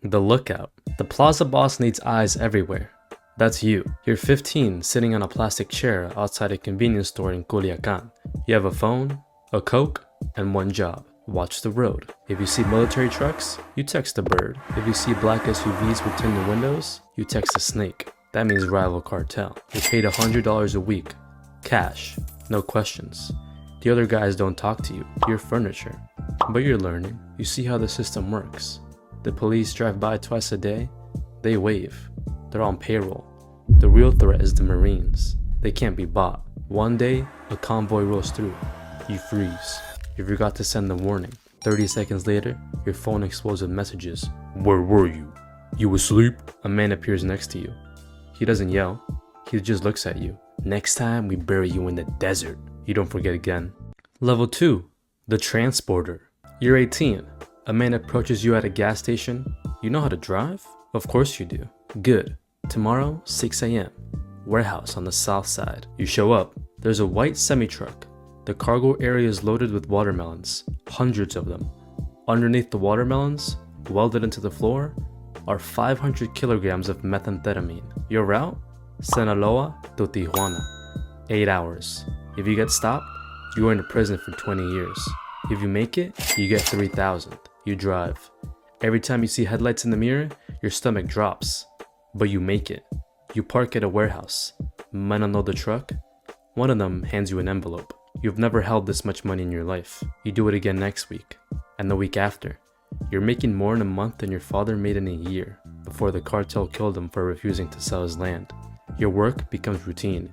The lookout. The plaza boss needs eyes everywhere. That's you. You're 15, sitting on a plastic chair outside a convenience store in Culiacan. You have a phone, a Coke, and one job. Watch the road. If you see military trucks, you text a bird. If you see black SUVs with tinted windows, you text a snake. That means rival cartel. You're paid $100 a week. Cash. No questions. The other guys don't talk to you. You're furniture. But you're learning. You see how the system works. The police drive by twice a day. They wave. They're on payroll. The real threat is the Marines. They can't be bought. One day, a convoy rolls through. You freeze. You forgot to send the warning. 30 seconds later, your phone explodes with messages. Where were you? You asleep? A man appears next to you. He doesn't yell. He just looks at you. Next time, we bury you in the desert. You don't forget again. Level 2. The transporter. You're 18. A man approaches you at a gas station. You know how to drive? Of course you do. Good. Tomorrow, 6 a.m. Warehouse on the south side. You show up. There's a white semi-truck. The cargo area is loaded with watermelons. Hundreds of them. Underneath the watermelons, welded into the floor, are 500 kilograms of methamphetamine. Your route? Sinaloa to Tijuana. 8 hours. If you get stopped, you go into prison for 20 years. If you make it, you get 3,000. You drive. Every time you see headlights in the mirror, your stomach drops. But you make it. You park at a warehouse. Men unload the truck. One of them hands you an envelope. You've never held this much money in your life. You do it again next week. And the week after. You're making more in a month than your father made in a year before the cartel killed him for refusing to sell his land. Your work becomes routine.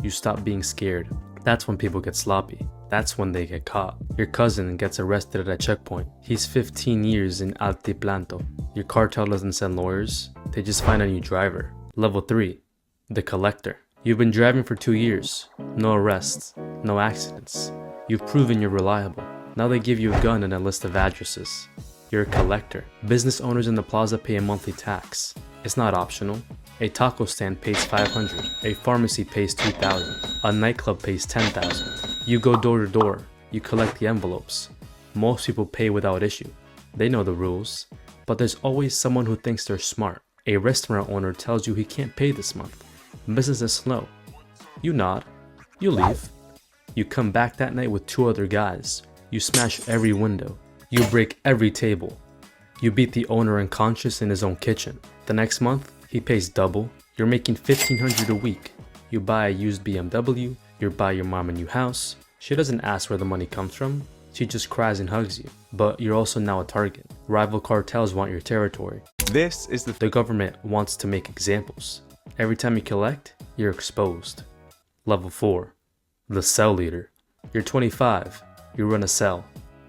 You stop being scared. That's when people get sloppy. That's when they get caught. Your cousin gets arrested at a checkpoint. He's 15 years in Altiplanto. Your cartel doesn't send lawyers. They just find a new driver. Level 3. The collector. You've been driving for 2 years. No arrests. No accidents. You've proven you're reliable. Now they give you a gun and a list of addresses. You're a collector. Business owners in the plaza pay a monthly tax. It's not optional. A taco stand pays $500. A pharmacy pays $2,000. A nightclub pays $10,000. You go door to door. You collect the envelopes. Most people pay without issue. They know the rules. But there's always someone who thinks they're smart. A restaurant owner tells you he can't pay this month. Business is slow. You nod. You leave. You come back that night with 2 other guys. You smash every window. You break every table. You beat the owner unconscious in his own kitchen. The next month, he pays double. You're making $1,500 a week. You buy a used BMW. You buy your mom a new house. She doesn't ask where the money comes from. She just cries and hugs you. But you're also now a target. Rival cartels want your territory. The government wants to make examples. Every time you collect, you're exposed. Level 4. The cell leader. You're 25. You run a cell.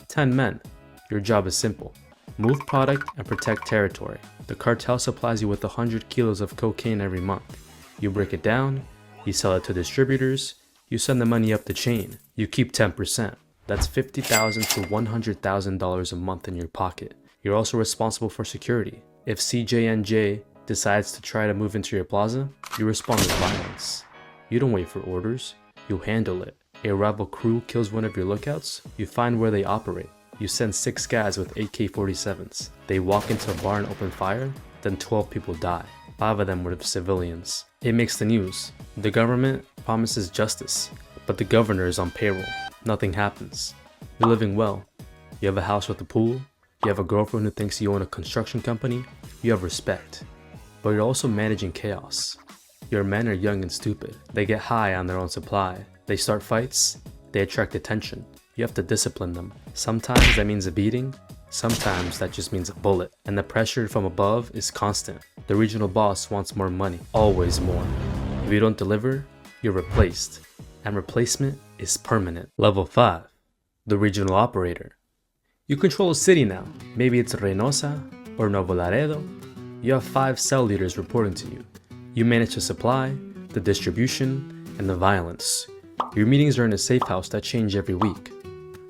10 men. Your job is simple. Move product and protect territory. The cartel supplies you with 100 kilos of cocaine every month. You break it down. You sell it to distributors. You send the money up the chain. You keep 10%. That's $50,000 to $100,000 a month in your pocket. You're also responsible for security. If CJNJ decides to try to move into your plaza, you respond with violence. You don't wait for orders. You handle it. A rival crew kills one of your lookouts. You find where they operate. You send 6 guys with AK-47s. They walk into a bar and open fire. Then 12 people die. 5 of them were civilians. It makes the news. The government promises justice, but the governor is on payroll. Nothing happens. You're living well. You have a house with a pool. You have a girlfriend who thinks you own a construction company. You have respect. But you're also managing chaos. Your men are young and stupid. They get high on their own supply. They start fights. They attract attention. You have to discipline them. Sometimes that means a beating. Sometimes that just means a bullet. And the pressure from above is constant. The regional boss wants more money. Always more. If you don't deliver, you're replaced. And replacement is permanent. Level 5. The regional operator. You control a city now. Maybe it's Reynosa or Nuevo Laredo. You have 5 cell leaders reporting to you. You manage the supply, the distribution, and the violence. Your meetings are in a safe house that change every week.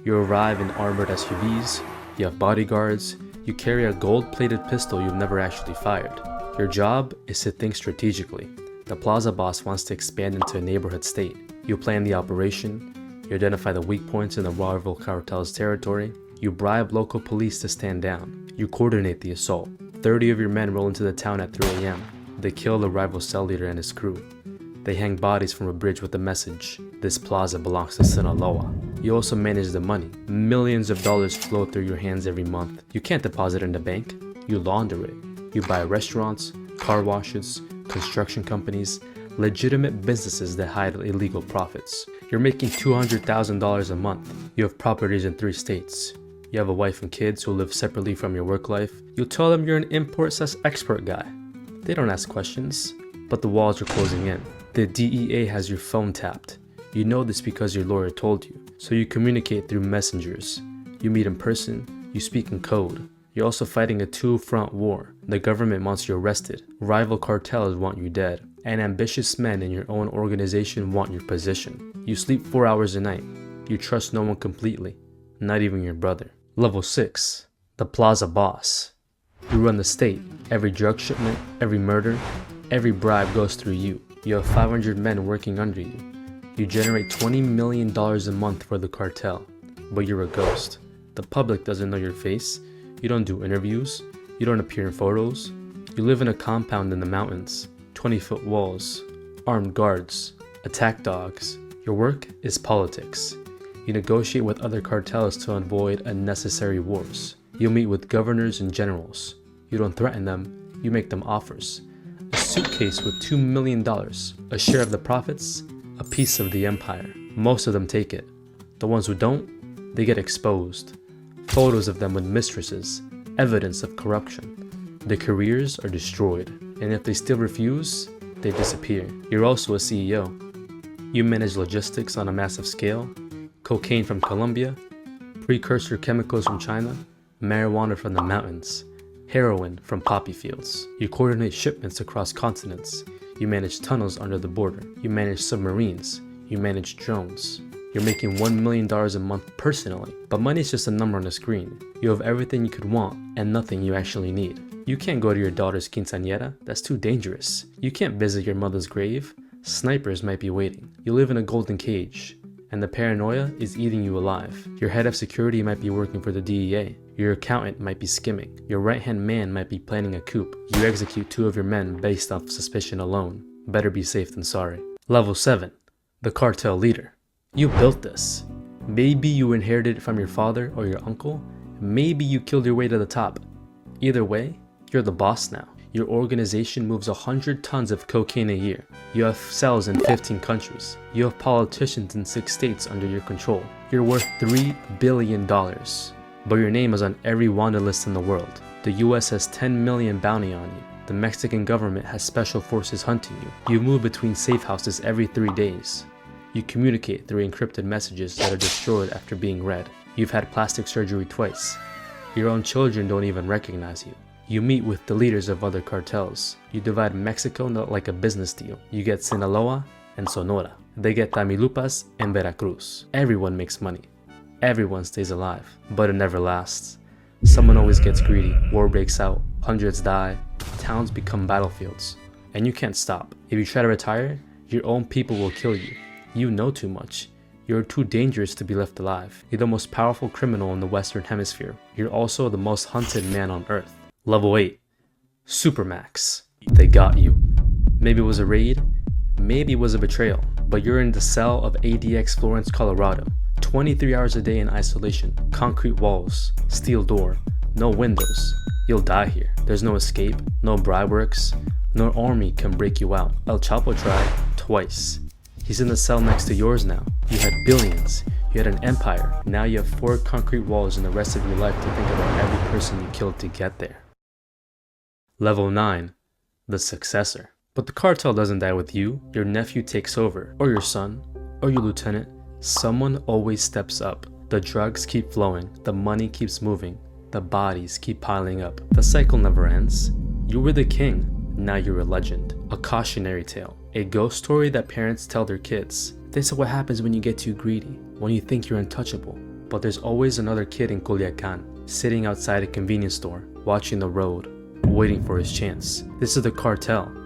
You arrive in armored SUVs, you have bodyguards, you carry a gold-plated pistol you've never actually fired. Your job is to think strategically. The plaza boss wants to expand into a neighborhood state. You plan the operation, you identify the weak points in the rival cartel's territory, you bribe local police to stand down, you coordinate the assault. 30 of your men roll into the town at 3 a.m. They kill the rival cell leader and his crew. They hang bodies from a bridge with the message, "This plaza belongs to Sinaloa." You also manage the money. Millions of dollars flow through your hands every month. You can't deposit it in the bank. You launder it. You buy restaurants, car washes, construction companies, legitimate businesses that hide illegal profits. You're making $200,000 a month. You have properties in 3 states. You have a wife and kids who live separately from your work life. You tell them you're an import/export guy. They don't ask questions, but the walls are closing in. The DEA has your phone tapped. You know this because your lawyer told you. So you communicate through messengers. You meet in person. You speak in code. You're also fighting a 2-front war. The government wants you arrested. Rival cartels want you dead. And ambitious men in your own organization want your position. You sleep 4 hours a night. You trust no one completely, not even your brother. Level 6. The Plaza Boss. You run the state. Every drug shipment, every murder, every bribe goes through you. You have 500 men working under you. You generate $20 million a month for the cartel, but you're a ghost. The public doesn't know your face. You don't do interviews. You don't appear in photos. You live in a compound in the mountains. 20-foot walls, armed guards, attack dogs. Your work is politics. You negotiate with other cartels to avoid unnecessary wars. You meet with governors and generals. You don't threaten them, you make them offers. A suitcase with $2 million, a share of the profits, a piece of the empire. Most of them take it. The ones who don't, they get exposed. Photos of them with mistresses, evidence of corruption. Their careers are destroyed, and if they still refuse, they disappear. You're also a CEO. You manage logistics on a massive scale, cocaine from Colombia, precursor chemicals from China, marijuana from the mountains, heroin from poppy fields. You coordinate shipments across continents. You manage tunnels under the border. You manage submarines. You manage drones. You're making $1 million a month personally, but money is just a number on a screen. You have everything you could want and nothing you actually need. You can't go to your daughter's quinceañera, that's too dangerous. You can't visit your mother's grave, snipers might be waiting. You live in a golden cage, and the paranoia is eating you alive. Your head of security might be working for the DEA. Your accountant might be skimming. Your right-hand man might be planning a coup. You execute 2 of your men based off suspicion alone. Better be safe than sorry. Level 7. The cartel leader. You built this. Maybe you inherited it from your father or your uncle. Maybe you killed your way to the top. Either way, you're the boss now. Your organization moves 100 tons of cocaine a year. You have cells in 15 countries. You have politicians in 6 states under your control. You're worth $3 billion. But your name is on every wanted list in the world. The US has 10 million bounty on you. The Mexican government has special forces hunting you. You move between safe houses every 3 days. You communicate through encrypted messages that are destroyed after being read. You've had plastic surgery twice. Your own children don't even recognize you. You meet with the leaders of other cartels. You divide Mexico like a business deal. You get Sinaloa and Sonora. They get Tamaulipas and Veracruz. Everyone makes money. Everyone stays alive, but it never lasts. Someone always gets greedy, war breaks out, hundreds die, towns become battlefields. And you can't stop. If you try to retire, your own people will kill you. You know too much. You're too dangerous to be left alive. You're the most powerful criminal in the Western Hemisphere. You're also the most hunted man on Earth. Level 8. Supermax. They got you. Maybe it was a raid, maybe it was a betrayal, but you're in the cell of ADX Florence, Colorado. 23 hours a day in isolation, concrete walls, steel door, no windows. You'll die here. There's no escape, no bribe works, no army can break you out. El Chapo tried twice. He's in the cell next to yours now. You had billions, you had an empire. Now you have 4 concrete walls and the rest of your life to think about every person you killed to get there. Level 9. The successor. But the cartel doesn't die with you. Your nephew takes over, or your son, or your lieutenant. Someone always steps up. The drugs keep flowing, the money keeps moving, the bodies keep piling up. The cycle never ends. You were the king, now you're a legend. A cautionary tale, a ghost story that parents tell their kids. This is what happens when you get too greedy, when you think you're untouchable. But there's always another kid in Culiacan, sitting outside a convenience store, watching the road, waiting for his chance. This is the cartel.